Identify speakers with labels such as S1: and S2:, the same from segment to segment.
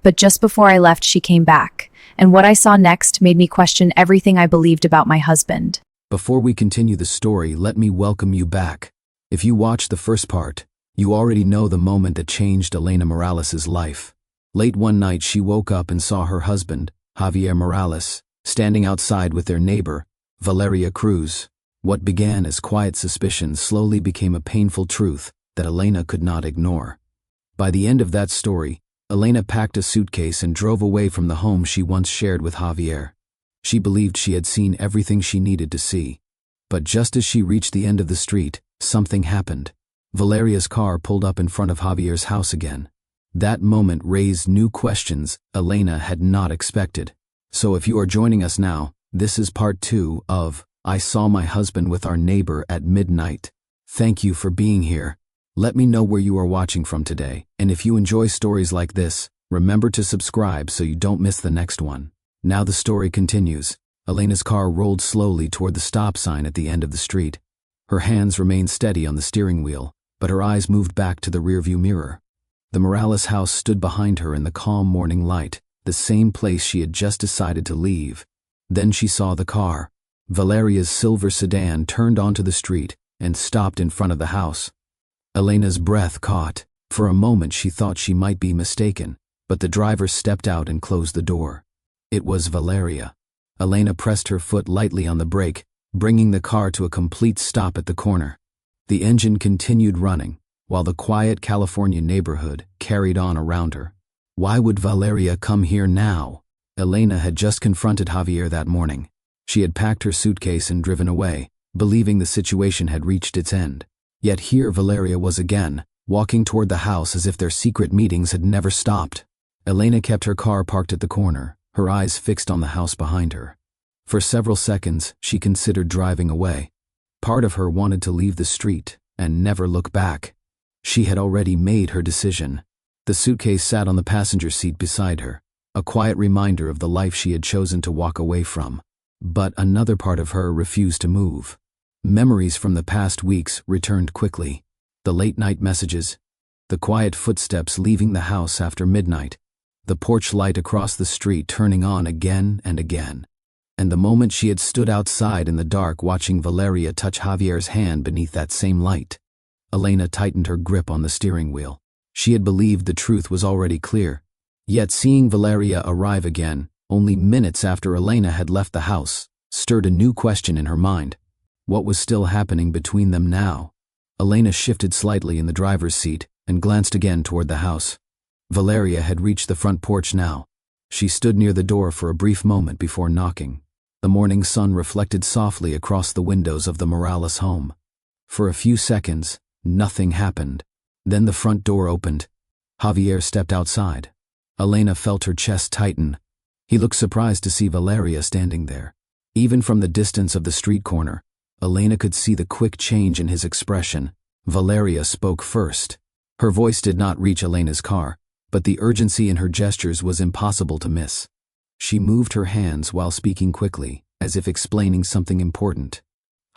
S1: But just before I left, she came back, and what I saw next made me question everything I believed about my husband.
S2: Before we continue the story, let me welcome you back. If you watched the first part, you already know the moment that changed Elena Morales' life. Late one night, she woke up and saw her husband, Javier Morales, standing outside with their neighbor, Valeria Cruz. What began as quiet suspicion slowly became a painful truth that Elena could not ignore. By the end of that story, Elena packed a suitcase and drove away from the home she once shared with Javier. She believed she had seen everything she needed to see. But just as she reached the end of the street, something happened. Valeria's car pulled up in front of Javier's house again. That moment raised new questions Elena had not expected. So if you are joining us now, this is part 2 of I Saw My Husband with Our Neighbor at Midnight. Thank you for being here. Let me know where you are watching from today, and if you enjoy stories like this, remember to subscribe so you don't miss the next one. Now the story continues. Elena's car rolled slowly toward the stop sign at the end of the street. Her hands remained steady on the steering wheel, but her eyes moved back to the rearview mirror. The Morales house stood behind her in the calm morning light, the same place she had just decided to leave. Then she saw the car. Valeria's silver sedan turned onto the street and stopped in front of the house. Elena's breath caught. For a moment she thought she might be mistaken, but the driver stepped out and closed the door. It was Valeria. Elena pressed her foot lightly on the brake, bringing the car to a complete stop at the corner. The engine continued running, while the quiet California neighborhood carried on around her. Why would Valeria come here now? Elena had just confronted Javier that morning. She had packed her suitcase and driven away, believing the situation had reached its end. Yet here Valeria was again, walking toward the house as if their secret meetings had never stopped. Elena kept her car parked at the corner, her eyes fixed on the house behind her. For several seconds, she considered driving away. Part of her wanted to leave the street and never look back. She had already made her decision. The suitcase sat on the passenger seat beside her, a quiet reminder of the life she had chosen to walk away from. But another part of her refused to move. Memories from the past weeks returned quickly. The late-night messages, the quiet footsteps leaving the house after midnight, the porch light across the street turning on again and again. And the moment she had stood outside in the dark watching Valeria touch Javier's hand beneath that same light. Elena tightened her grip on the steering wheel. She had believed the truth was already clear. Yet seeing Valeria arrive again, only minutes after Elena had left the house, stirred a new question in her mind. What was still happening between them now? Elena shifted slightly in the driver's seat and glanced again toward the house. Valeria had reached the front porch now. She stood near the door for a brief moment before knocking. The morning sun reflected softly across the windows of the Morales home. For a few seconds, nothing happened. Then the front door opened. Javier stepped outside. Elena felt her chest tighten. He looked surprised to see Valeria standing there. Even from the distance of the street corner, Elena could see the quick change in his expression. Valeria spoke first. Her voice did not reach Elena's car, but the urgency in her gestures was impossible to miss. She moved her hands while speaking quickly, as if explaining something important.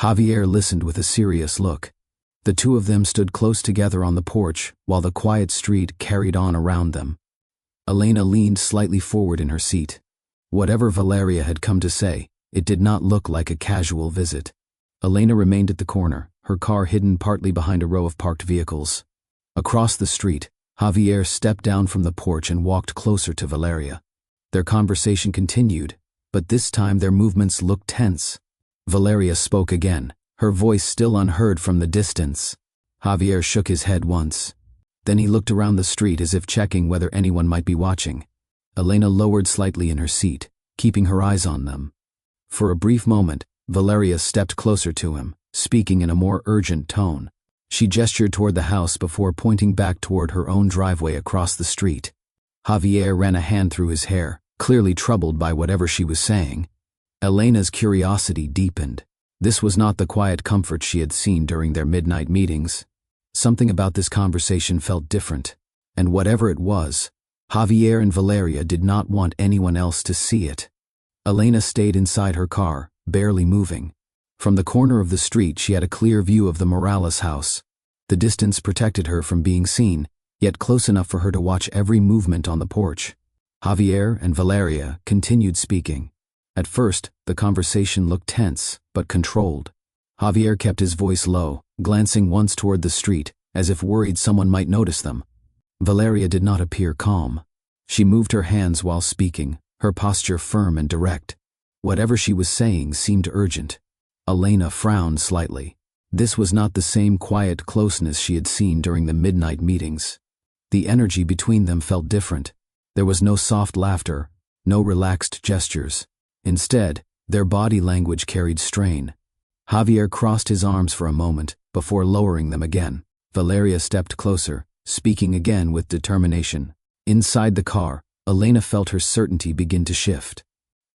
S2: Javier listened with a serious look. The two of them stood close together on the porch while the quiet street carried on around them. Elena leaned slightly forward in her seat. Whatever Valeria had come to say, it did not look like a casual visit. Elena remained at the corner, her car hidden partly behind a row of parked vehicles. Across the street, Javier stepped down from the porch and walked closer to Valeria. Their conversation continued, but this time their movements looked tense. Valeria spoke again, her voice still unheard from the distance. Javier shook his head once. Then he looked around the street as if checking whether anyone might be watching. Elena lowered slightly in her seat, keeping her eyes on them. For a brief moment, Valeria stepped closer to him, speaking in a more urgent tone. She gestured toward the house before pointing back toward her own driveway across the street. Javier ran a hand through his hair, clearly troubled by whatever she was saying. Elena's curiosity deepened. This was not the quiet comfort she had seen during their midnight meetings. Something about this conversation felt different, and whatever it was, Javier and Valeria did not want anyone else to see it. Elena stayed inside her car, barely moving. From the corner of the street she had a clear view of the Morales house. The distance protected her from being seen, yet close enough for her to watch every movement on the porch. Javier and Valeria continued speaking. At first, the conversation looked tense, but controlled. Javier kept his voice low, glancing once toward the street, as if worried someone might notice them. Valeria did not appear calm. She moved her hands while speaking, her posture firm and direct. Whatever she was saying seemed urgent. Elena frowned slightly. This was not the same quiet closeness she had seen during the midnight meetings. The energy between them felt different. There was no soft laughter, no relaxed gestures. Instead, their body language carried strain. Javier crossed his arms for a moment, before lowering them again. Valeria stepped closer, speaking again with determination. Inside the car, Elena felt her certainty begin to shift.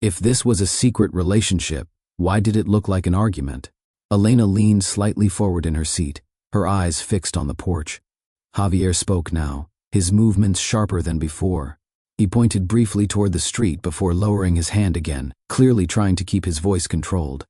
S2: If this was a secret relationship, why did it look like an argument? Elena leaned slightly forward in her seat, her eyes fixed on the porch. Javier spoke now, his movements sharper than before. He pointed briefly toward the street before lowering his hand again, clearly trying to keep his voice controlled.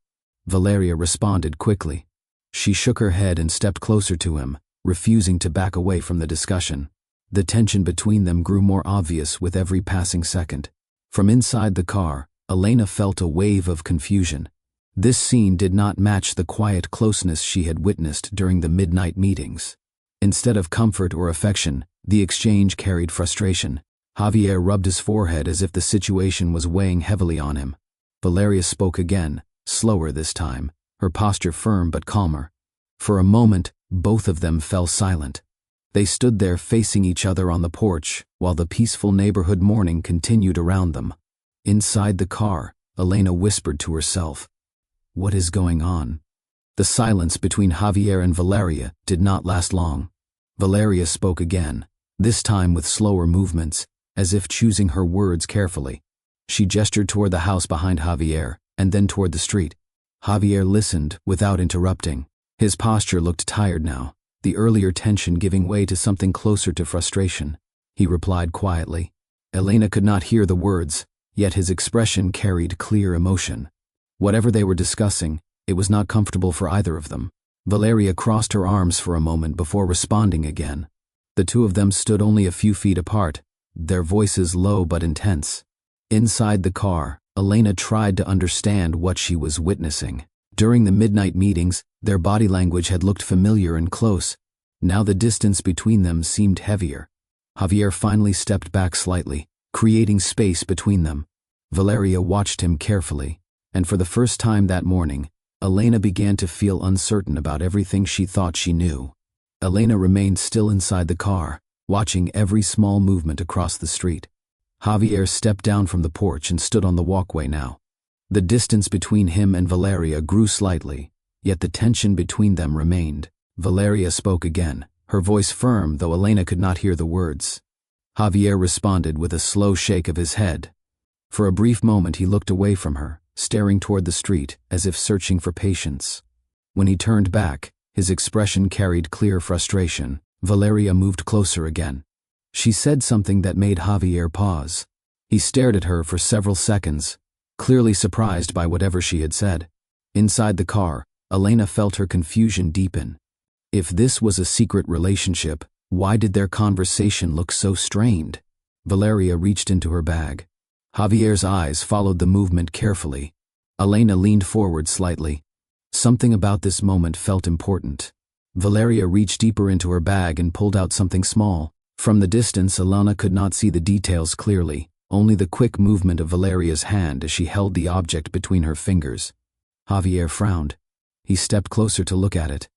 S2: Valeria responded quickly. She shook her head and stepped closer to him, refusing to back away from the discussion. The tension between them grew more obvious with every passing second. From inside the car, Elena felt a wave of confusion. This scene did not match the quiet closeness she had witnessed during the midnight meetings. Instead of comfort or affection, the exchange carried frustration. Javier rubbed his forehead as if the situation was weighing heavily on him. Valeria spoke again, slower this time, her posture firm but calmer. For a moment, both of them fell silent. They stood there facing each other on the porch, while the peaceful neighborhood morning continued around them. Inside the car, Elena whispered to herself, "What is going on?" The silence between Javier and Valeria did not last long. Valeria spoke again, this time with slower movements, as if choosing her words carefully. She gestured toward the house behind Javier, and then toward the street. Javier listened without interrupting. His posture looked tired now, the earlier tension giving way to something closer to frustration. He replied quietly. Elena could not hear the words, yet his expression carried clear emotion. Whatever they were discussing, it was not comfortable for either of them. Valeria crossed her arms for a moment before responding again. The two of them stood only a few feet apart, their voices low but intense. Inside the car, Elena tried to understand what she was witnessing. During the midnight meetings, their body language had looked familiar and close. Now the distance between them seemed heavier. Javier finally stepped back slightly, creating space between them. Valeria watched him carefully, and for the first time that morning, Elena began to feel uncertain about everything she thought she knew. Elena remained still inside the car, watching every small movement across the street. Javier stepped down from the porch and stood on the walkway now. The distance between him and Valeria grew slightly, yet the tension between them remained. Valeria spoke again, her voice firm though Elena could not hear the words. Javier responded with a slow shake of his head. For a brief moment he looked away from her, staring toward the street as if searching for patience. When he turned back, his expression carried clear frustration. Valeria moved closer again. She said something that made Javier pause. He stared at her for several seconds, clearly surprised by whatever she had said. Inside the car, Elena felt her confusion deepen. If this was a secret relationship, why did their conversation look so strained? Valeria reached into her bag. Javier's eyes followed the movement carefully. Elena leaned forward slightly. Something about this moment felt important. Valeria reached deeper into her bag and pulled out something small. From the distance, Elena could not see the details clearly, only the quick movement of Valeria's hand as she held the object between her fingers. Javier frowned. He stepped closer to look at it.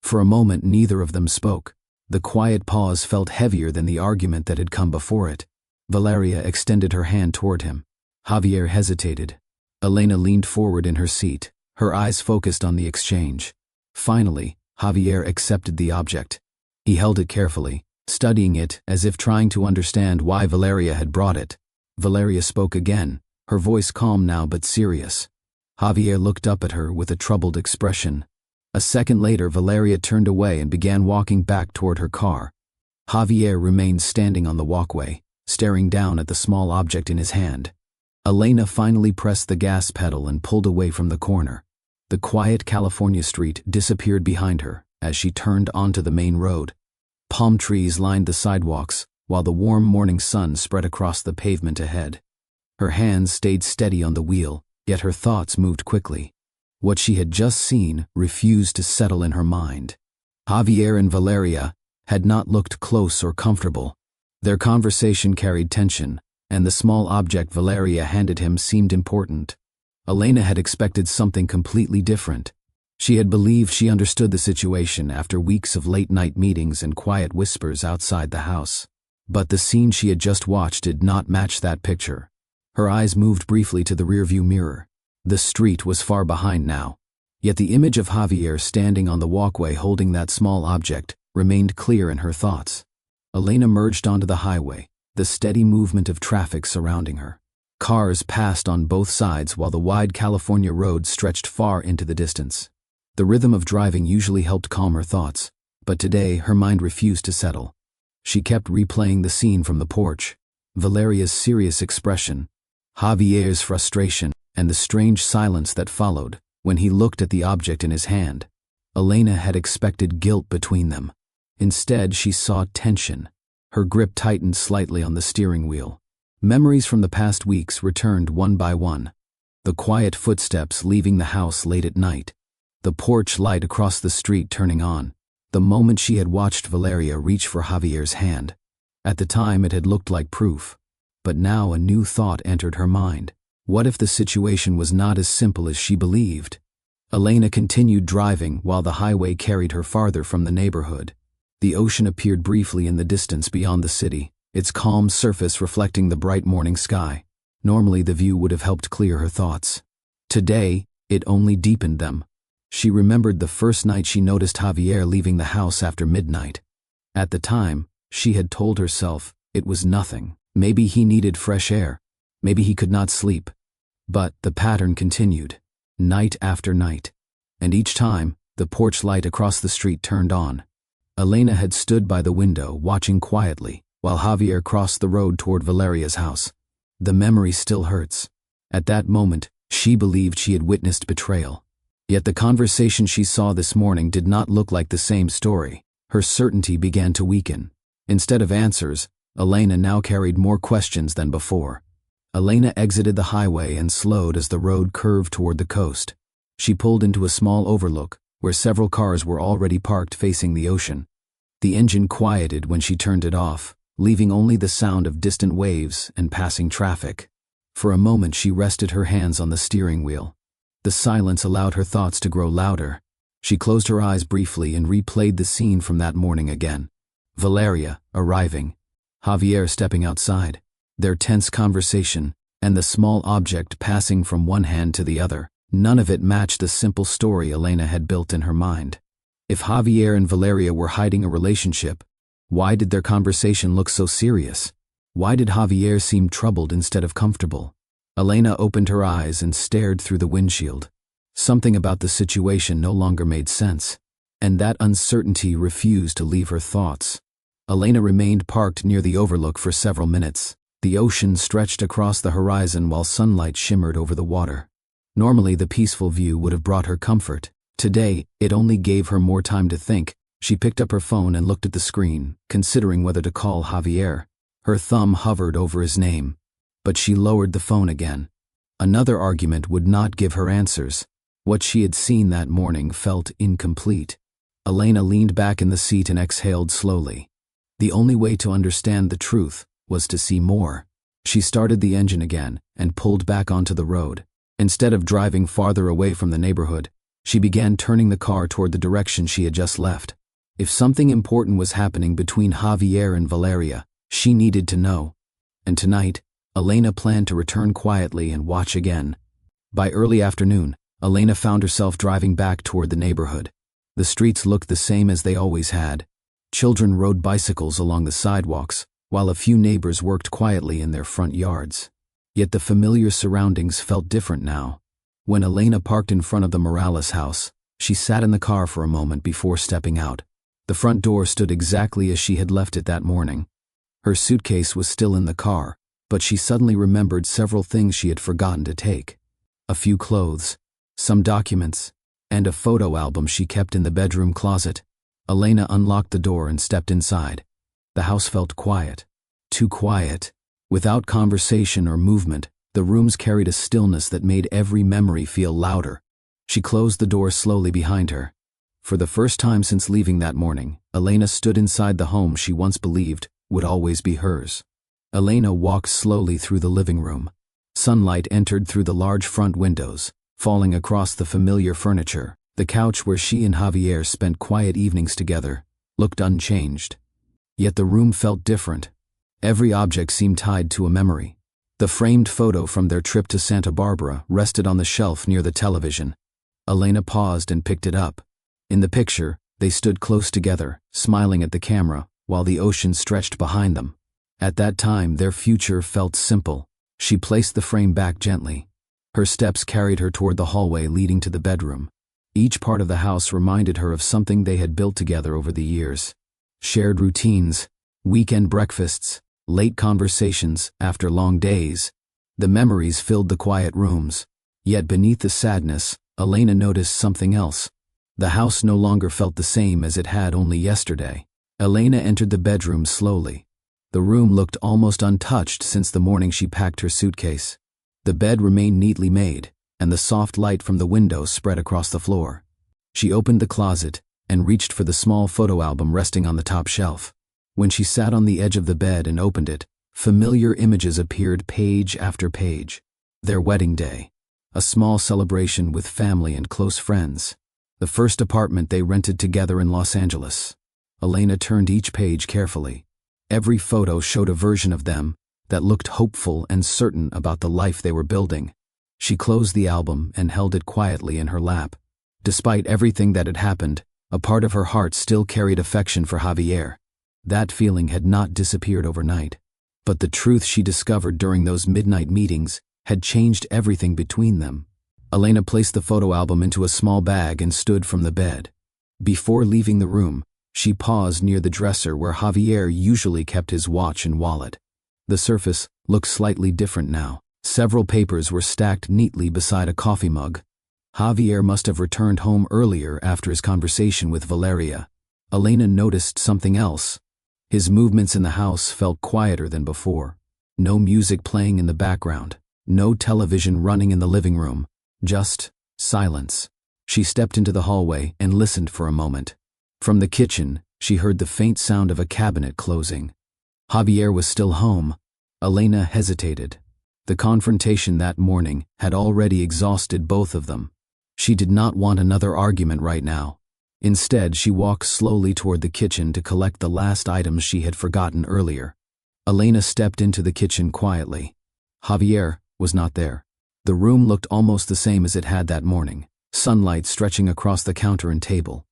S2: For a moment, neither of them spoke. The quiet pause felt heavier than the argument that had come before it. Valeria extended her hand toward him. Javier hesitated. Elena leaned forward in her seat, her eyes focused on the exchange. Finally, Javier accepted the object. He held it carefully, studying it as if trying to understand why Valeria had brought it. Valeria spoke again, her voice calm now but serious. Javier looked up at her with a troubled expression. A second later, Valeria turned away and began walking back toward her car. Javier remained standing on the walkway, staring down at the small object in his hand. Elena finally pressed the gas pedal and pulled away from the corner. The quiet California street disappeared behind her as she turned onto the main road. Palm trees lined the sidewalks, while the warm morning sun spread across the pavement ahead. Her hands stayed steady on the wheel, yet her thoughts moved quickly. What she had just seen refused to settle in her mind. Javier and Valeria had not looked close or comfortable. Their conversation carried tension, and the small object Valeria handed him seemed important. Elena had expected something completely different. She had believed she understood the situation after weeks of late-night meetings and quiet whispers outside the house. But the scene she had just watched did not match that picture. Her eyes moved briefly to the rearview mirror. The street was far behind now, yet the image of Javier standing on the walkway holding that small object remained clear in her thoughts. Elena merged onto the highway, the steady movement of traffic surrounding her. Cars passed on both sides while the wide California road stretched far into the distance. The rhythm of driving usually helped calm her thoughts, but today her mind refused to settle. She kept replaying the scene from the porch, Valeria's serious expression, Javier's frustration, and the strange silence that followed when he looked at the object in his hand. Elena had expected guilt between them. Instead, she saw tension. Her grip tightened slightly on the steering wheel. Memories from the past weeks returned one by one. The quiet footsteps leaving the house late at night. The porch light across the street turning on. The moment she had watched Valeria reach for Javier's hand. At the time, it had looked like proof. But now a new thought entered her mind. What if the situation was not as simple as she believed? Elena continued driving while the highway carried her farther from the neighborhood. The ocean appeared briefly in the distance beyond the city, its calm surface reflecting the bright morning sky. Normally the view would have helped clear her thoughts. Today, it only deepened them. She remembered the first night she noticed Javier leaving the house after midnight. At the time, she had told herself it was nothing. Maybe he needed fresh air. Maybe he could not sleep. But the pattern continued, night after night. And each time, the porch light across the street turned on. Elena had stood by the window, watching quietly, while Javier crossed the road toward Valeria's house. The memory still hurts. At that moment, she believed she had witnessed betrayal. Yet the conversation she saw this morning did not look like the same story. Her certainty began to weaken. Instead of answers, Elena now carried more questions than before. Elena exited the highway and slowed as the road curved toward the coast. She pulled into a small overlook, where several cars were already parked facing the ocean. The engine quieted when she turned it off, leaving only the sound of distant waves and passing traffic. For a moment she rested her hands on the steering wheel. The silence allowed her thoughts to grow louder. She closed her eyes briefly and replayed the scene from that morning again. Valeria arriving, Javier stepping outside, their tense conversation, and the small object passing from one hand to the other. None of it matched the simple story Elena had built in her mind. If Javier and Valeria were hiding a relationship, why did their conversation look so serious? Why did Javier seem troubled instead of comfortable? Elena opened her eyes and stared through the windshield. Something about the situation no longer made sense, and that uncertainty refused to leave her thoughts. Elena remained parked near the overlook for several minutes. The ocean stretched across the horizon while sunlight shimmered over the water. Normally, the peaceful view would have brought her comfort. Today, it only gave her more time to think. She picked up her phone and looked at the screen, considering whether to call Javier. Her thumb hovered over his name, but she lowered the phone again. Another argument would not give her answers. What she had seen that morning felt incomplete. Elena leaned back in the seat and exhaled slowly. The only way to understand the truth was to see more. She started the engine again and pulled back onto the road. Instead of driving farther away from the neighborhood, she began turning the car toward the direction she had just left. If something important was happening between Javier and Valeria, she needed to know. And tonight, Elena planned to return quietly and watch again. By early afternoon, Elena found herself driving back toward the neighborhood. The streets looked the same as they always had. Children rode bicycles along the sidewalks, while a few neighbors worked quietly in their front yards. Yet the familiar surroundings felt different now. When Elena parked in front of the Morales house, she sat in the car for a moment before stepping out. The front door stood exactly as she had left it that morning. Her suitcase was still in the car, but she suddenly remembered several things she had forgotten to take. A few clothes, some documents, and a photo album she kept in the bedroom closet. Elena unlocked the door and stepped inside. The house felt quiet, too quiet. Without conversation or movement, the rooms carried a stillness that made every memory feel louder. She closed the door slowly behind her. For the first time since leaving that morning, Elena stood inside the home she once believed would always be hers. Elena walked slowly through the living room. Sunlight entered through the large front windows, falling across the familiar furniture. The couch where she and Javier spent quiet evenings together looked unchanged. Yet the room felt different. Every object seemed tied to a memory. The framed photo from their trip to Santa Barbara rested on the shelf near the television. Elena paused and picked it up. In the picture, they stood close together, smiling at the camera, while the ocean stretched behind them. At that time, their future felt simple. She placed the frame back gently. Her steps carried her toward the hallway leading to the bedroom. Each part of the house reminded her of something they had built together over the years. Shared routines, weekend breakfasts, late conversations after long days. The memories filled the quiet rooms. Yet beneath the sadness, Elena noticed something else. The house no longer felt the same as it had only yesterday. Elena entered the bedroom slowly. The room looked almost untouched since the morning she packed her suitcase. The bed remained neatly made, and the soft light from the window spread across the floor. She opened the closet and reached for the small photo album resting on the top shelf. When she sat on the edge of the bed and opened it, familiar images appeared page after page. Their wedding day, a small celebration with family and close friends, the first apartment they rented together in Los Angeles. Elena turned each page carefully. Every photo showed a version of them that looked hopeful and certain about the life they were building. She closed the album and held it quietly in her lap. Despite everything that had happened, a part of her heart still carried affection for Javier. That feeling had not disappeared overnight. But the truth she discovered during those midnight meetings had changed everything between them. Elena placed the photo album into a small bag and stood from the bed. Before leaving the room, she paused near the dresser where Javier usually kept his watch and wallet. The surface looked slightly different now. Several papers were stacked neatly beside a coffee mug. Javier must have returned home earlier after his conversation with Valeria. Elena noticed something else. His movements in the house felt quieter than before. No music playing in the background. No television running in the living room. Just silence. She stepped into the hallway and listened for a moment. From the kitchen, she heard the faint sound of a cabinet closing. Javier was still home. Elena hesitated. The confrontation that morning had already exhausted both of them. She did not want another argument right now. Instead, she walked slowly toward the kitchen to collect the last items she had forgotten earlier. Elena stepped into the kitchen quietly. Javier was not there. The room looked almost the same as it had that morning, sunlight stretching across the counter and table.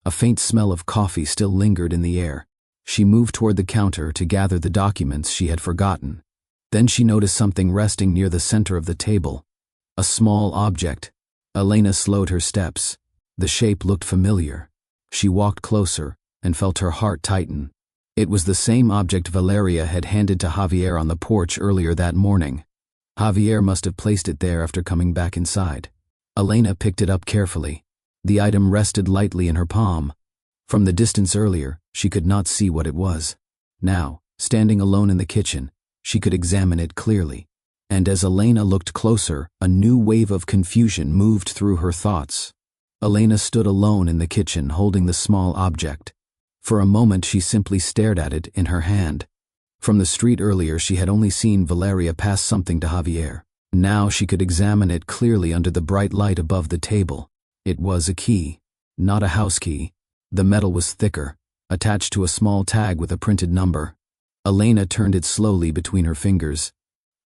S2: A faint smell of coffee still lingered in the air. She moved toward the counter to gather the documents she had forgotten. Then she noticed something resting near the center of the table. A small object. Elena slowed her steps. The shape looked familiar. She walked closer and felt her heart tighten. It was the same object Valeria had handed to Javier on the porch earlier that morning. Javier must have placed it there after coming back inside. Elena picked it up carefully. The item rested lightly in her palm. From the distance earlier, she could not see what it was. Now, standing alone in the kitchen, she could examine it clearly. And as Elena looked closer, a new wave of confusion moved through her thoughts. Elena stood alone in the kitchen holding the small object. For a moment she simply stared at it in her hand. From the street earlier she had only seen Valeria pass something to Javier. Now she could examine it clearly under the bright light above the table. It was a key, not a house key. The metal was thicker, attached to a small tag with a printed number. Elena turned it slowly between her fingers.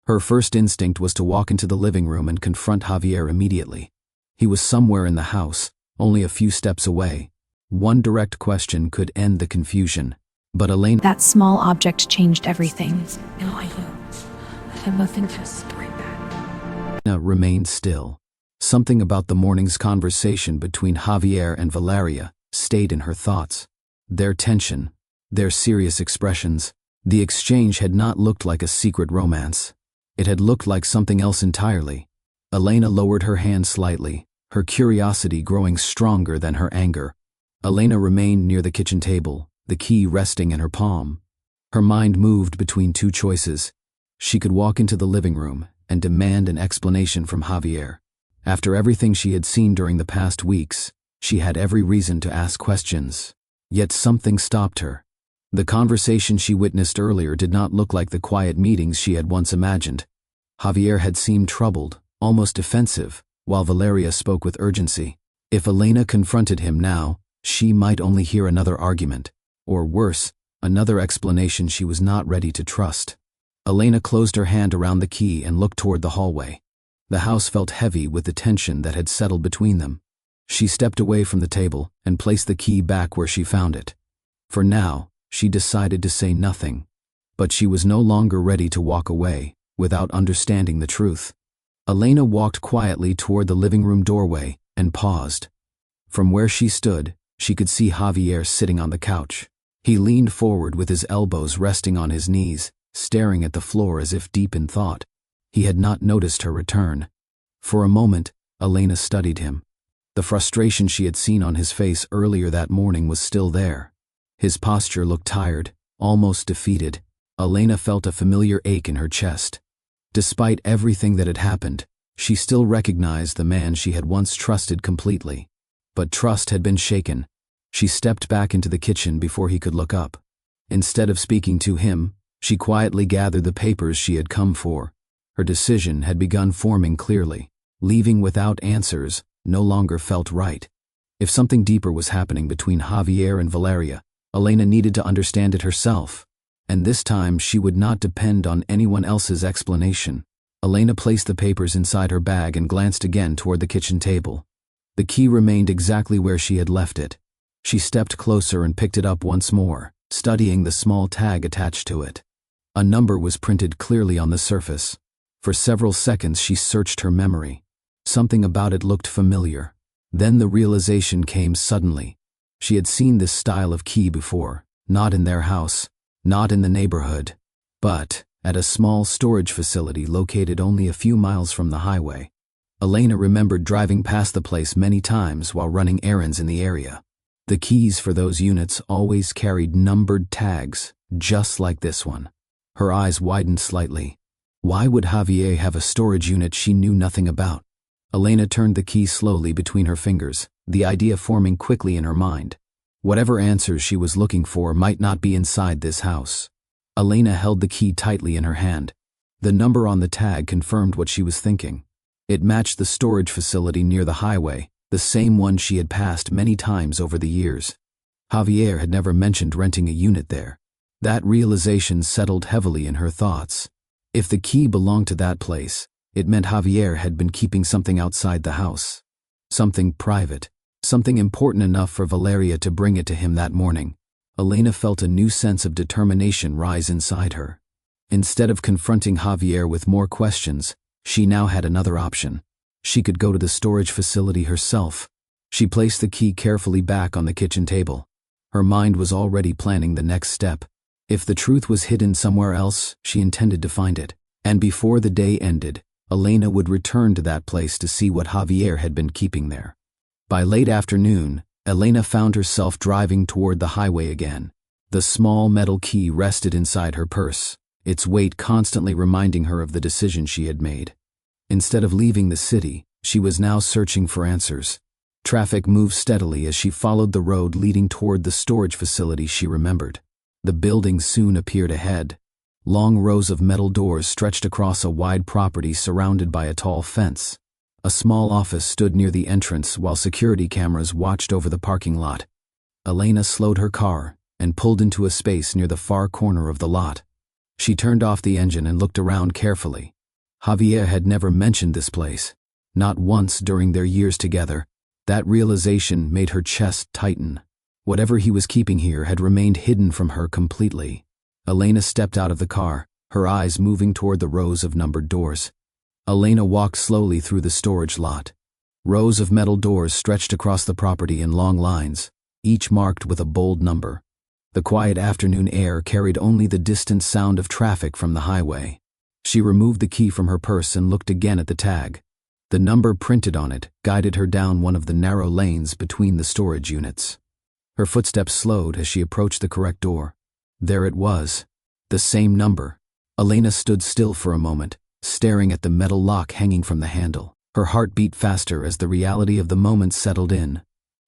S2: Her first instinct was to walk into the living room and confront Javier immediately. He was somewhere in the house, only a few steps away. One direct question could end the confusion. But Elena—
S1: That small object changed everything.
S3: No, I have nothing to bring back.
S2: remained still. Something about the morning's conversation between Javier and Valeria stayed in her thoughts. Their tension, their serious expressions. The exchange had not looked like a secret romance. It had looked like something else entirely. Elena lowered her hand slightly, her curiosity growing stronger than her anger. Elena remained near the kitchen table, the key resting in her palm. Her mind moved between two choices. She could walk into the living room and demand an explanation from Javier. After everything she had seen during the past weeks, she had every reason to ask questions. Yet something stopped her. The conversation she witnessed earlier did not look like the quiet meetings she had once imagined. Javier had seemed troubled, almost defensive, while Valeria spoke with urgency. If Elena confronted him now, she might only hear another argument, or worse, another explanation she was not ready to trust. Elena closed her hand around the key and looked toward the hallway. The house felt heavy with the tension that had settled between them. She stepped away from the table and placed the key back where she found it. For now, she decided to say nothing. But she was no longer ready to walk away without understanding the truth. Elena walked quietly toward the living room doorway and paused. From where she stood, she could see Javier sitting on the couch. He leaned forward with his elbows resting on his knees, staring at the floor as if deep in thought. He had not noticed her return. For a moment, Elena studied him. The frustration she had seen on his face earlier that morning was still there. His posture looked tired, almost defeated. Elena felt a familiar ache in her chest. Despite everything that had happened, she still recognized the man she had once trusted completely. But trust had been shaken. She stepped back into the kitchen before he could look up. Instead of speaking to him, she quietly gathered the papers she had come for. Her decision had begun forming clearly. Leaving without answers no longer felt right. If something deeper was happening between Javier and Valeria, Elena needed to understand it herself. And this time she would not depend on anyone else's explanation. Elena placed the papers inside her bag and glanced again toward the kitchen table. The key remained exactly where she had left it. She stepped closer and picked it up once more, studying the small tag attached to it. A number was printed clearly on the surface. For several seconds she searched her memory. Something about it looked familiar. Then the realization came suddenly. She had seen this style of key before, not in their house, not in the neighborhood, but at a small storage facility located only a few miles from the highway. Elena remembered driving past the place many times while running errands in the area. The keys for those units always carried numbered tags, just like this one. Her eyes widened slightly. Why would Javier have a storage unit she knew nothing about? Elena turned the key slowly between her fingers, the idea forming quickly in her mind. Whatever answers she was looking for might not be inside this house. Elena held the key tightly in her hand. The number on the tag confirmed what she was thinking. It matched the storage facility near the highway, the same one she had passed many times over the years. Javier had never mentioned renting a unit there. That realization settled heavily in her thoughts. If the key belonged to that place, it meant Javier had been keeping something outside the house. Something private, something important enough for Valeria to bring it to him that morning. Elena felt a new sense of determination rise inside her. Instead of confronting Javier with more questions, she now had another option. She could go to the storage facility herself. She placed the key carefully back on the kitchen table. Her mind was already planning the next step. If the truth was hidden somewhere else, she intended to find it. And before the day ended, Elena would return to that place to see what Javier had been keeping there. By late afternoon, Elena found herself driving toward the highway again. The small metal key rested inside her purse, its weight constantly reminding her of the decision she had made. Instead of leaving the city, she was now searching for answers. Traffic moved steadily as she followed the road leading toward the storage facility she remembered. The building soon appeared ahead. Long rows of metal doors stretched across a wide property surrounded by a tall fence. A small office stood near the entrance while security cameras watched over the parking lot. Elena slowed her car and pulled into a space near the far corner of the lot. She turned off the engine and looked around carefully. Javier had never mentioned this place, not once during their years together. That realization made her chest tighten. Whatever he was keeping here had remained hidden from her completely. Elena stepped out of the car, her eyes moving toward the rows of numbered doors. Elena walked slowly through the storage lot. Rows of metal doors stretched across the property in long lines, each marked with a bold number. The quiet afternoon air carried only the distant sound of traffic from the highway. She removed the key from her purse and looked again at the tag. The number printed on it guided her down one of the narrow lanes between the storage units. Her footsteps slowed as she approached the correct door. There it was, The same number. Elena stood still for a moment, staring at the metal lock hanging from the handle. Her heart beat faster as the reality of the moment settled in.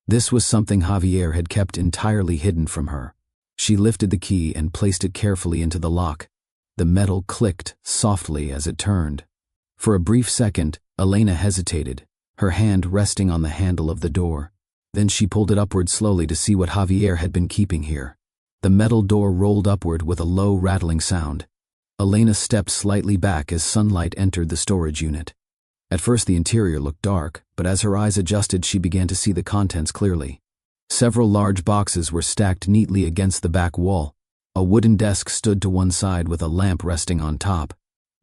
S2: This was something Javier had kept entirely hidden from her. She lifted the key and placed it carefully into the lock. The metal clicked softly as it turned. For a brief second, Elena hesitated, her hand resting on the handle of the door. Then she pulled it upward slowly to see what Javier had been keeping here. The metal door rolled upward with a low rattling sound. Elena stepped slightly back as sunlight entered the storage unit. At first the interior looked dark, but as her eyes adjusted she began to see the contents clearly. Several large boxes were stacked neatly against the back wall. A wooden desk stood to one side with a lamp resting on top.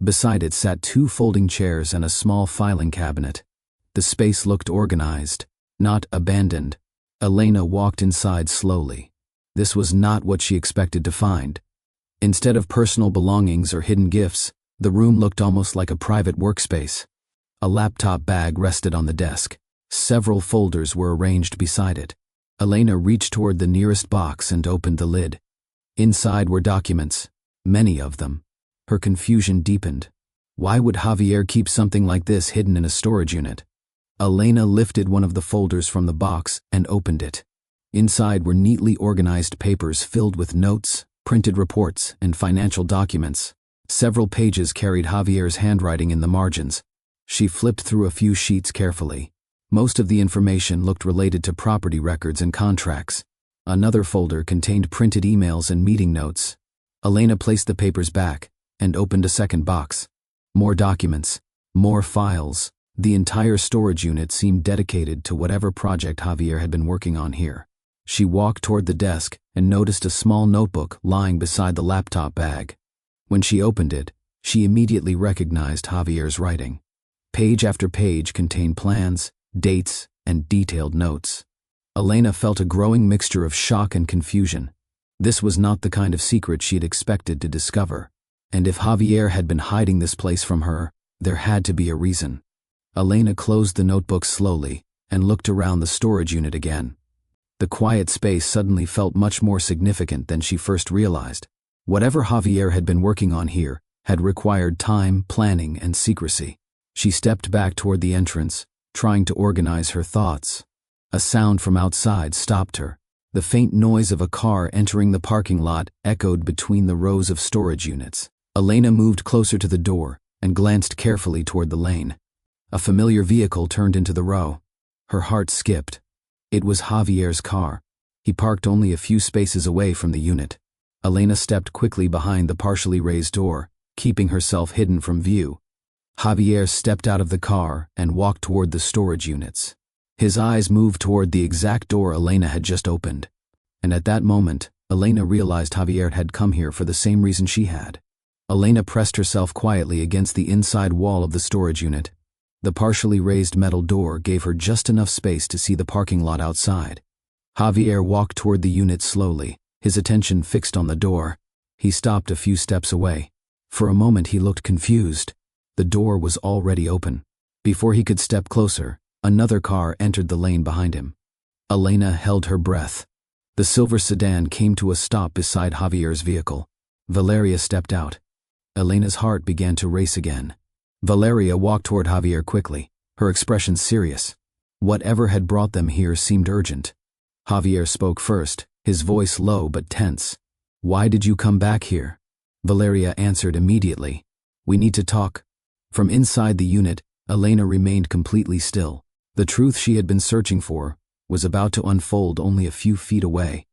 S2: Beside it sat 2 folding chairs and a small filing cabinet. The space looked organized, not abandoned. Elena walked inside slowly. This was not what she expected to find. Instead of personal belongings or hidden gifts, the room looked almost like a private workspace. A laptop bag rested on the desk. Several folders were arranged beside it. Elena reached toward the nearest box and opened the lid. Inside were documents, many of them. Her confusion deepened. Why would Javier keep something like this hidden in a storage unit? Elena lifted one of the folders from the box and opened it. Inside were neatly organized papers filled with notes, printed reports, and financial documents. Several pages carried Javier's handwriting in the margins. She flipped through a few sheets carefully. Most of the information looked related to property records and contracts. Another folder contained printed emails and meeting notes. Elena placed the papers back and opened a second box. More documents, more files. The entire storage unit seemed dedicated to whatever project Javier had been working on here. She walked toward the desk and noticed a small notebook lying beside the laptop bag. When she opened it, she immediately recognized Javier's writing. Page after page contained plans, dates, and detailed notes. Elena felt a growing mixture of shock and confusion. This was not the kind of secret she had expected to discover. And if Javier had been hiding this place from her, there had to be a reason. Elena closed the notebook slowly and looked around the storage unit again. The quiet space suddenly felt much more significant than she first realized. Whatever Javier had been working on here had required time, planning, and secrecy. She stepped back toward the entrance, trying to organize her thoughts. A sound from outside stopped her. The faint noise of a car entering the parking lot echoed between the rows of storage units. Elena moved closer to the door and glanced carefully toward the lane. A familiar vehicle turned into the row. Her heart skipped. It was Javier's car. He parked only a few spaces away from the unit. Elena stepped quickly behind the partially raised door, keeping herself hidden from view. Javier stepped out of the car and walked toward the storage units. His eyes moved toward the exact door Elena had just opened. And at that moment, Elena realized Javier had come here for the same reason she had. Elena pressed herself quietly against the inside wall of the storage unit. The partially raised metal door gave her just enough space to see the parking lot outside. Javier walked toward the unit slowly, his attention fixed on the door. He stopped a few steps away. For a moment he looked confused. The door was already open. Before he could step closer, another car entered the lane behind him. Elena held her breath. The silver sedan came to a stop beside Javier's vehicle. Valeria stepped out. Elena's heart began to race again. Valeria walked toward Javier quickly, her expression serious. Whatever had brought them here seemed urgent. Javier spoke first, his voice low but tense. "Why did you come back here?" Valeria answered immediately. "We need to talk." From inside the unit, Elena remained completely still. The truth she had been searching for was about to unfold only a few feet away.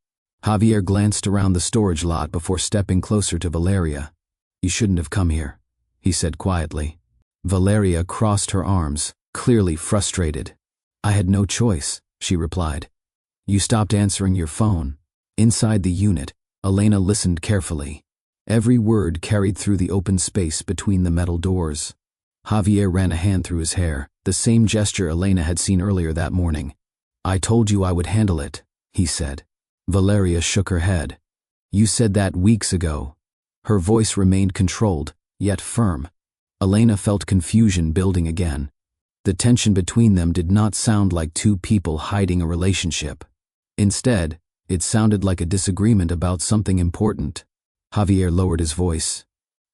S2: Javier glanced around the storage lot before stepping closer to Valeria. "You shouldn't have come here," he said quietly. Valeria crossed her arms, clearly frustrated. "I had no choice," she replied. "You stopped answering your phone." Inside the unit, Elena listened carefully. Every word carried through the open space between the metal doors. Javier ran a hand through his hair, the same gesture Elena had seen earlier that morning. "I told you I would handle it," he said. Valeria shook her head. "You said that weeks ago." Her voice remained controlled, yet firm. Elena felt confusion building again. The tension between them did not sound like two people hiding a relationship. Instead, it sounded like a disagreement about something important. Javier lowered his voice.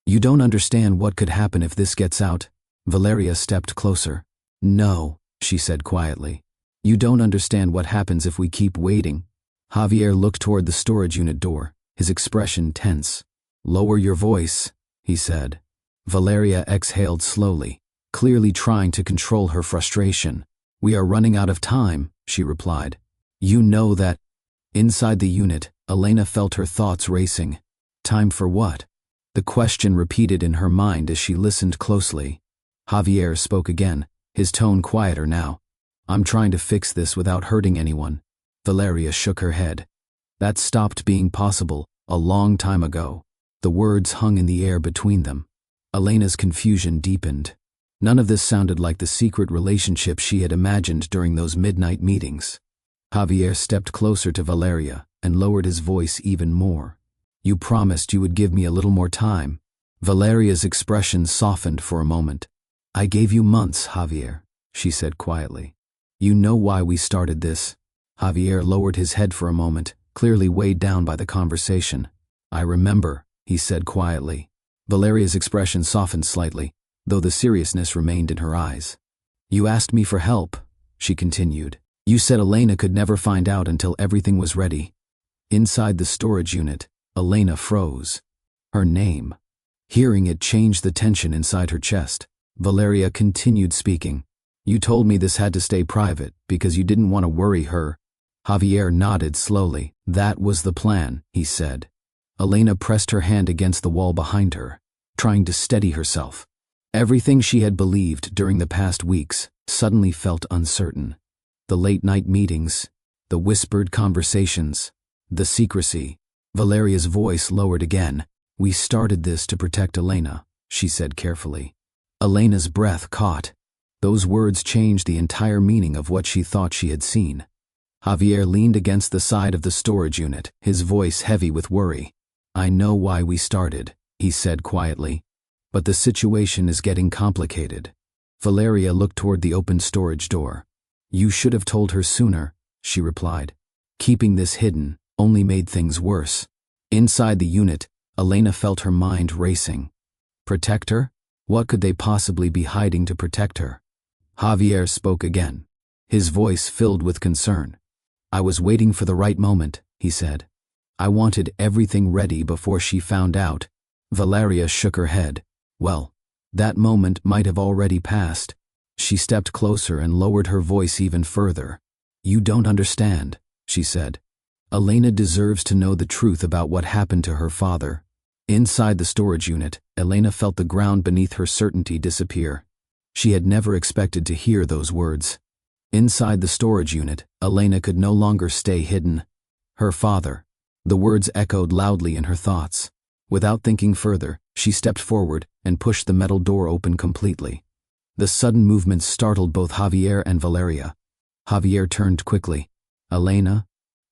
S2: You don't understand what could happen if this gets out. Valeria stepped closer. No, she said quietly. You don't understand what happens if we keep waiting. Javier looked toward the storage unit door, his expression tense. Lower your voice, he said. Valeria exhaled slowly, clearly trying to control her frustration. We are running out of time, she replied. You know that. Inside the unit, Elena felt her thoughts racing. Time for what? The question repeated in her mind as she listened closely. Javier spoke again, his tone quieter now. I'm trying to fix this without hurting anyone. Valeria shook her head. That stopped being possible a long time ago. The words hung in the air between them. Elena's confusion deepened. None of this sounded like the secret relationship she had imagined during those midnight meetings. Javier stepped closer to Valeria and lowered his voice even more. You promised you would give me a little more time. Valeria's expression softened for a moment. I gave you months, Javier, she said quietly. You know why we started this. Javier lowered his head for a moment, clearly weighed down by the conversation. I remember, he said quietly. Valeria's expression softened slightly, though the seriousness remained in her eyes. You asked me for help, she continued. You said Elena could never find out until everything was ready. Inside the storage unit, Elena froze. Her name. Hearing it changed the tension inside her chest. Valeria continued speaking. You told me this had to stay private because you didn't want to worry her. Javier nodded slowly. That was the plan, he said. Elena pressed her hand against the wall behind her, trying to steady herself. Everything she had believed during the past weeks suddenly felt uncertain. The late-night meetings, the whispered conversations, the secrecy. Valeria's voice lowered again. We started this to protect Elena, she said carefully. Elena's breath caught. Those words changed the entire meaning of what she thought she had seen. Javier leaned against the side of the storage unit, his voice heavy with worry. I know why we started, he said quietly. But the situation is getting complicated. Valeria looked toward the open storage door. You should have told her sooner, she replied. Keeping this hidden only made things worse. Inside the unit, Elena felt her mind racing. Protect her? What could they possibly be hiding to protect her? Javier spoke again, his voice filled with concern. I was waiting for the right moment, he said. I wanted everything ready before she found out. Valeria shook her head. Well, that moment might have already passed. She stepped closer and lowered her voice even further. You don't understand, she said. Elena deserves to know the truth about what happened to her father. Inside the storage unit, Elena felt the ground beneath her certainty disappear. She had never expected to hear those words. Inside the storage unit, Elena could no longer stay hidden. Her father. The words echoed loudly in her thoughts. Without thinking further, she stepped forward and pushed the metal door open completely. The sudden movement startled both Javier and Valeria. Javier turned quickly. Elena?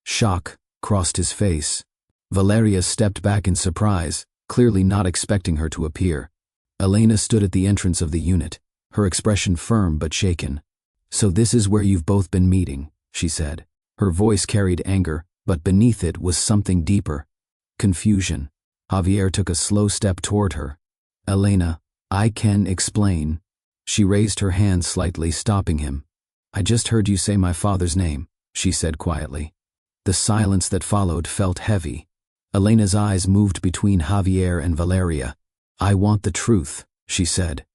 S2: Shock crossed his face. Valeria stepped back in surprise, clearly not expecting her to appear. Elena stood at the entrance of the unit, her expression firm but shaken. So this is where you've both been meeting, she said. Her voice carried anger, but beneath it was something deeper. Confusion. Javier took a slow step toward her. Elena, I can explain. She raised her hand slightly, stopping him. I just heard you say my father's name, she said quietly. The silence that followed felt heavy. Elena's eyes moved between Javier and Valeria. I want the truth, she said.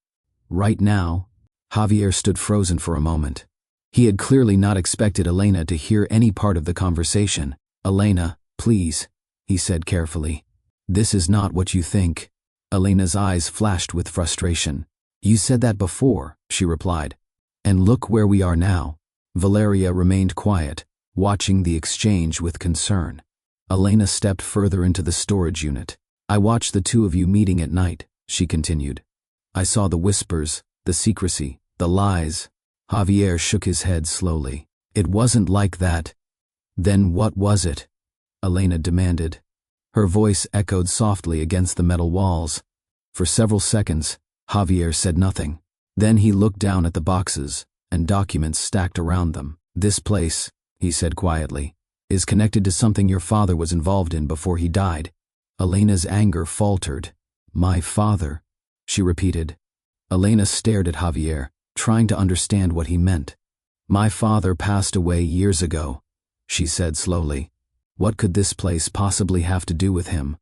S2: Right now? Javier stood frozen for a moment. He had clearly not expected Elena to hear any part of the conversation. Elena, please, he said carefully. This is not what you think. Elena's eyes flashed with frustration. You said that before, she replied. And look where we are now. Valeria remained quiet, watching the exchange with concern. Elena stepped further into the storage unit. I watched the two of you meeting at night, she continued. I saw the whispers, the secrecy, the lies. Javier shook his head slowly. It wasn't like that. Then what was it? Elena demanded. Her voice echoed softly against the metal walls. For several seconds, Javier said nothing. Then he looked down at the boxes and documents stacked around them. This place, he said quietly, is connected to something your father was involved in before he died. Elena's anger faltered. My father, she repeated. Elena stared at Javier, trying to understand what he meant. My father passed away years ago, she said slowly. What could this place possibly have to do with him?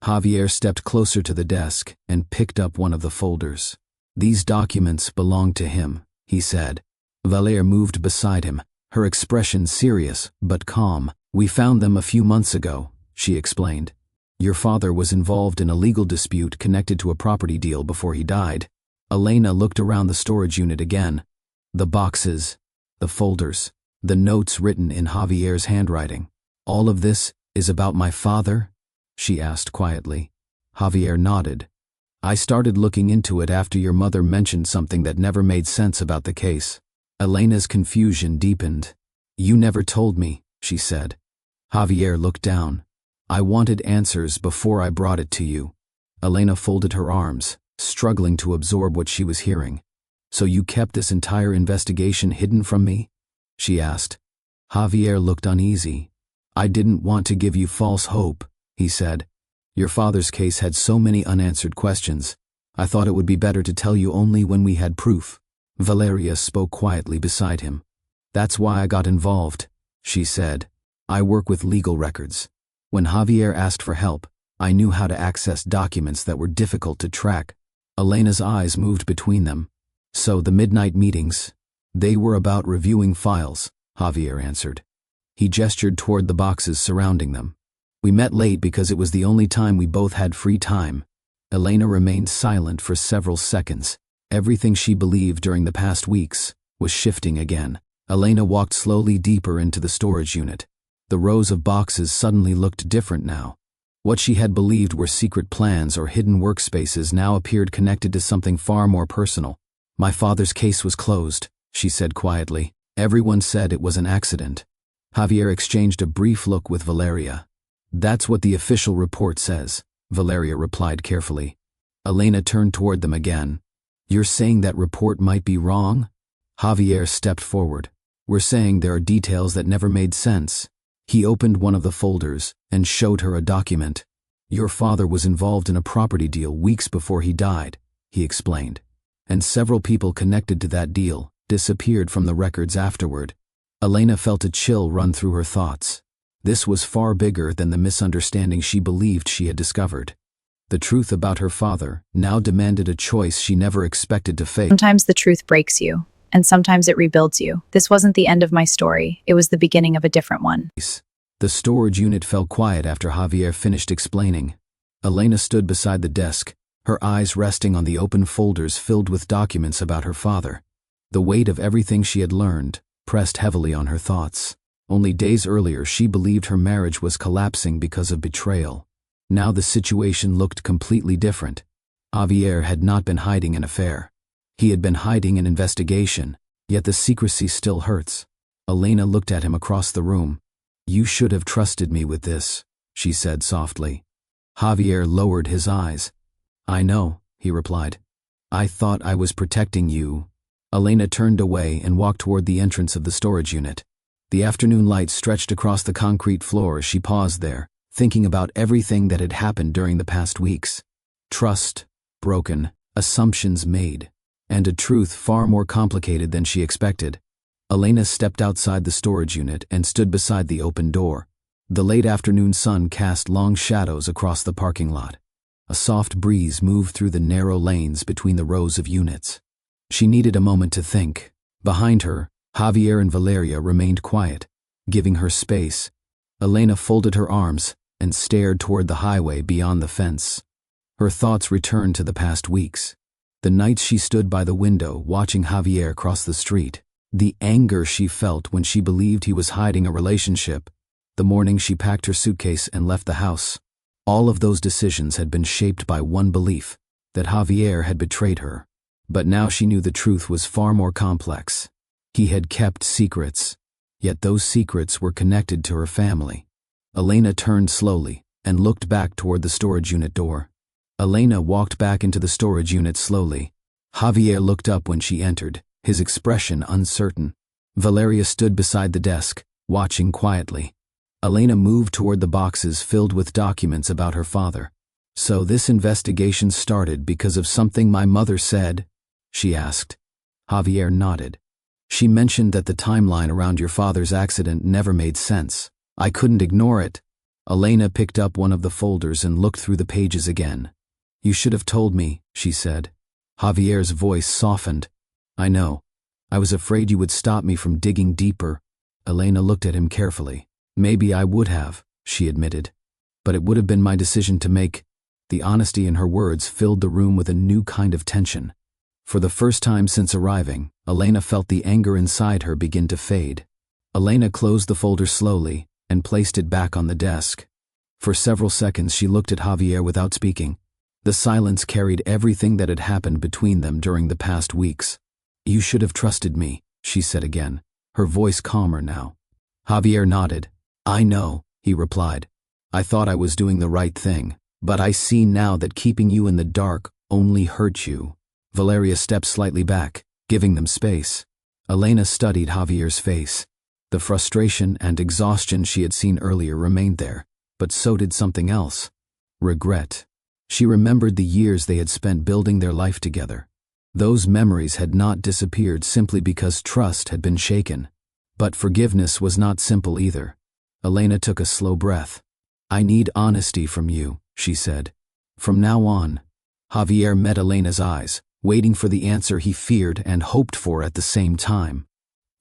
S2: Javier stepped closer to the desk and picked up one of the folders. These documents belong to him, he said. Valeria moved beside him, her expression serious but calm. We found them a few months ago, she explained. Your father was involved in a legal dispute connected to a property deal before he died. Elena looked around the storage unit again. The boxes, the folders, the notes written in Javier's handwriting. All of this is about my father? She asked quietly. Javier nodded. I started looking into it after your mother mentioned something that never made sense about the case. Elena's confusion deepened. You never told me, she said. Javier looked down. I wanted answers before I brought it to you. Elena folded her arms, struggling to absorb what she was hearing. So you kept this entire investigation hidden from me? She asked. Javier looked uneasy. I didn't want to give you false hope, he said. Your father's case had so many unanswered questions. I thought it would be better to tell you only when we had proof. Valeria spoke quietly beside him. That's why I got involved, she said. I work with legal records. When Javier asked for help, I knew how to access documents that were difficult to track. Elena's eyes moved between them. So the midnight meetings, they were about reviewing files, Javier answered. He gestured toward the boxes surrounding them. We met late because it was the only time we both had free time. Elena remained silent for several seconds. Everything she believed during the past weeks was shifting again. Elena walked slowly deeper into the storage unit. The rows of boxes suddenly looked different now. What she had believed were secret plans or hidden workspaces now appeared connected to something far more personal. My father's case was closed, she said quietly. Everyone said it was an accident. Javier exchanged a brief look with Valeria. That's what the official report says, Valeria replied carefully. Elena turned toward them again. You're saying that report might be wrong? Javier stepped forward. We're saying there are details that never made sense. He opened one of the folders and showed her a document. Your father was involved in a property deal weeks before he died, he explained. And several people connected to that deal disappeared from the records afterward. Elena felt a chill run through her thoughts. This was far bigger than the misunderstanding she believed she had discovered. The truth about her father now demanded a choice she never expected to face.
S1: Sometimes the truth breaks you, and sometimes it rebuilds you. This wasn't the end of my story. It was the beginning of a different one.
S2: The storage unit fell quiet after Javier finished explaining. Elena stood beside the desk, her eyes resting on the open folders filled with documents about her father. The weight of everything she had learned pressed heavily on her thoughts. Only days earlier she believed her marriage was collapsing because of betrayal. Now the situation looked completely different. Javier had not been hiding an affair. He had been hiding an investigation, yet the secrecy still hurts. Elena looked at him across the room. You should have trusted me with this, she said softly. Javier lowered his eyes. I know, he replied. I thought I was protecting you. Elena turned away and walked toward the entrance of the storage unit. The afternoon light stretched across the concrete floor as she paused there, thinking about everything that had happened during the past weeks. Trust broken, assumptions made, and a truth far more complicated than she expected. Elena stepped outside the storage unit and stood beside the open door. The late afternoon sun cast long shadows across the parking lot. A soft breeze moved through the narrow lanes between the rows of units. She needed a moment to think. Behind her, Javier and Valeria remained quiet, giving her space. Elena folded her arms and stared toward the highway beyond the fence. Her thoughts returned to the past weeks. The nights she stood by the window watching Javier cross the street. The anger she felt when she believed he was hiding a relationship. The morning she packed her suitcase and left the house. All of those decisions had been shaped by one belief, that Javier had betrayed her. But now she knew the truth was far more complex. He had kept secrets, yet those secrets were connected to her family. Elena turned slowly and looked back toward the storage unit door. Elena walked back into the storage unit slowly. Javier looked up when she entered, his expression uncertain. Valeria stood beside the desk, watching quietly. Elena moved toward the boxes filled with documents about her father. "So this investigation started because of something my mother said?" she asked. Javier nodded. "She mentioned that the timeline around your father's accident never made sense. I couldn't ignore it." Elena picked up one of the folders and looked through the pages again. "You should have told me," she said. Javier's voice softened. "I know. I was afraid you would stop me from digging deeper." Elena looked at him carefully. "Maybe I would have," she admitted. "But it would have been my decision to make." The honesty in her words filled the room with a new kind of tension. For the first time since arriving, Elena felt the anger inside her begin to fade. Elena closed the folder slowly and placed it back on the desk. For several seconds she looked at Javier without speaking. The silence carried everything that had happened between them during the past weeks. "You should have trusted me," she said again, her voice calmer now. Javier nodded. "I know," he replied. "I thought I was doing the right thing, but I see now that keeping you in the dark only hurt you." Valeria stepped slightly back, giving them space. Elena studied Javier's face. The frustration and exhaustion she had seen earlier remained there, but so did something else. Regret. She remembered the years they had spent building their life together. Those memories had not disappeared simply because trust had been shaken. But forgiveness was not simple either. Elena took a slow breath. "I need honesty from you," she said. "From now on." Javier met Elena's eyes, waiting for the answer he feared and hoped for at the same time.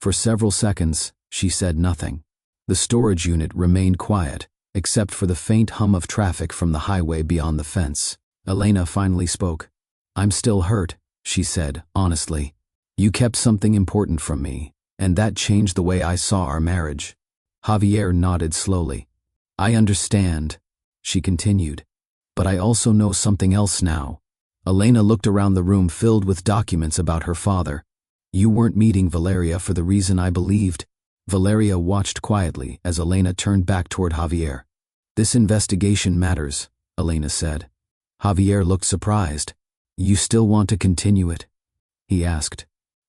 S2: For several seconds, she said nothing. The storage unit remained quiet, except for the faint hum of traffic from the highway beyond the fence. Elena finally spoke. "I'm still hurt," she said, honestly. "You kept something important from me, and that changed the way I saw our marriage." Javier nodded slowly. "I understand," she continued. "But I also know something else now." Elena looked around the room filled with documents about her father. "You weren't meeting Valeria for the reason I believed." Valeria watched quietly as Elena turned back toward Javier. "This investigation matters," Elena said. Javier looked surprised. "You still want to continue it?" he asked.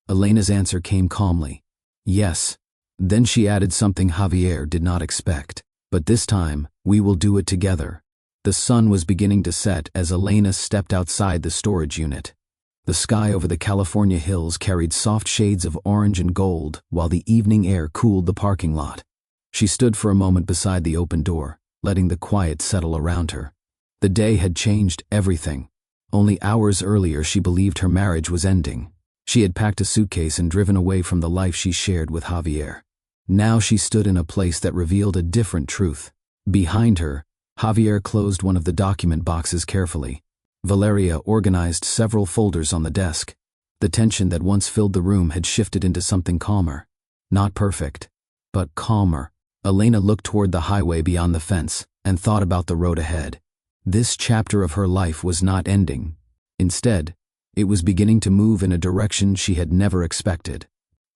S2: Elena's answer came calmly. "Yes." Then she added something Javier did not expect. "But this time, we will do it together." The sun was beginning to set as Elena stepped outside the storage unit. The sky over the California hills carried soft shades of orange and gold, while the evening air cooled the parking lot. She stood for a moment beside the open door, letting the quiet settle around her. The day had changed everything. Only hours earlier she believed her marriage was ending. She had packed a suitcase and driven away from the life she shared with Javier. Now she stood in a place that revealed a different truth. Behind her, Javier closed one of the document boxes carefully. Valeria organized several folders on the desk. The tension that once filled the room had shifted into something calmer. Not perfect, but calmer. Elena looked toward the highway beyond the fence and thought about the road ahead. This chapter of her life was not ending. Instead, it was beginning to move in a direction she had never expected.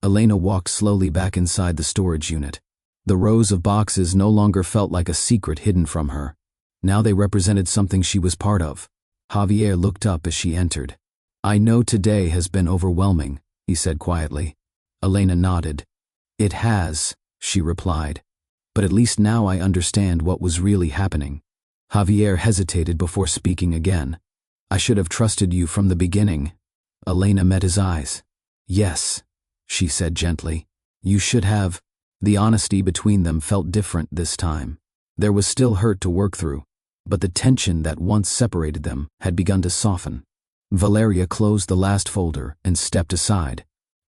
S2: Elena walked slowly back inside the storage unit. The rows of boxes no longer felt like a secret hidden from her. Now they represented something she was part of. Javier looked up as she entered. "I know today has been overwhelming," he said quietly. Elena nodded. "It has," she replied. "But at least now I understand what was really happening." Javier hesitated before speaking again. "I should have trusted you from the beginning." Elena met his eyes. "Yes," she said gently. "You should have." The honesty between them felt different this time. There was still hurt to work through, but the tension that once separated them had begun to soften. Valeria closed the last folder and stepped aside.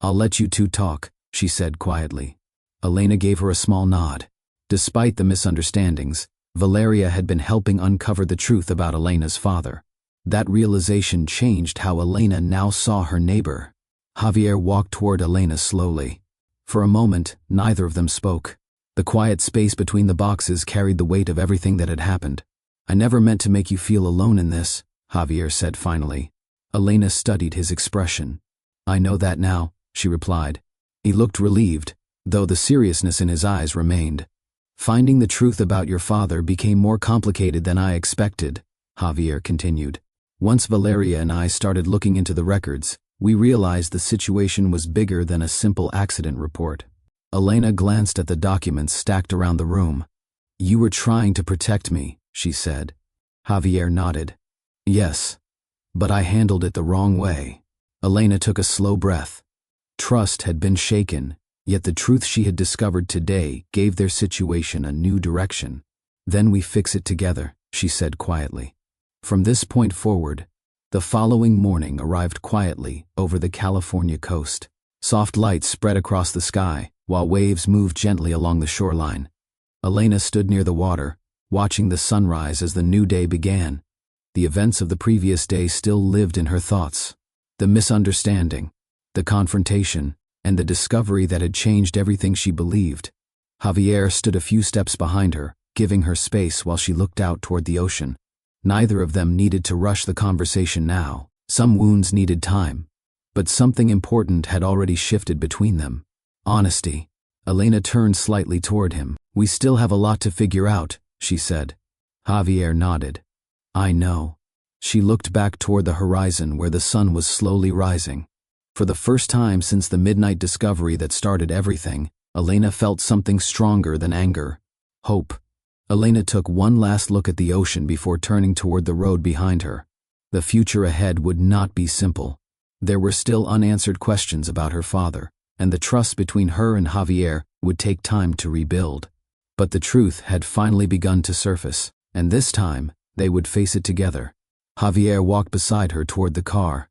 S2: "I'll let you two talk," she said quietly. Elena gave her a small nod. Despite the misunderstandings, Valeria had been helping uncover the truth about Elena's father. That realization changed how Elena now saw her neighbor. Javier walked toward Elena slowly. For a moment, neither of them spoke. The quiet space between the boxes carried the weight of everything that had happened. "I never meant to make you feel alone in this," Javier said finally. Elena studied his expression. "I know that now," she replied. He looked relieved, though the seriousness in his eyes remained. "Finding the truth about your father became more complicated than I expected," Javier continued. "Once Valeria and I started looking into the records, we realized the situation was bigger than a simple accident report." Elena glanced at the documents stacked around the room. You were trying to protect me, she said. Javier nodded. Yes, but I handled it the wrong way. Elena took a slow breath. Trust had been shaken, yet the truth she had discovered today gave their situation a new direction. Then we fix it together, she said quietly. From this point forward, the following morning arrived quietly over the California coast. Soft lights spread across the sky, while waves moved gently along the shoreline. Elena stood near the water, watching the sunrise as the new day began. The events of the previous day still lived in her thoughts. The misunderstanding, the confrontation, and the discovery that had changed everything she believed. Javier stood a few steps behind her, giving her space while she looked out toward the ocean. Neither of them needed to rush the conversation now. Some wounds needed time, but something important had already shifted between them. Honesty. Elena turned slightly toward him. We still have a lot to figure out, she said. Javier nodded. I know. She looked back toward the horizon where the sun was slowly rising. For the first time since the midnight discovery that started everything, Elena felt something stronger than anger. Hope. Elena took one last look at the ocean before turning toward the road behind her. The future ahead would not be simple. There were still unanswered questions about her father, and the trust between her and Javier would take time to rebuild. But the truth had finally begun to surface, and this time, they would face it together. Javier walked beside her toward the car.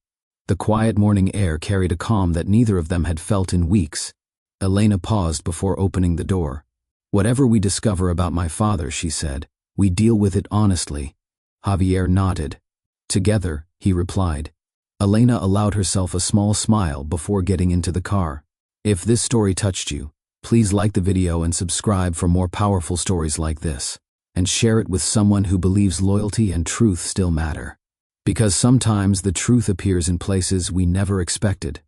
S2: The quiet morning air carried a calm that neither of them had felt in weeks. Elena paused before opening the door. Whatever we discover about my father, she said, we deal with it honestly. Javier nodded. Together, he replied. Elena allowed herself a small smile before getting into the car. If this story touched you, please like the video and subscribe for more powerful stories like this. And share it with someone who believes loyalty and truth still matter. Because sometimes the truth appears in places we never expected.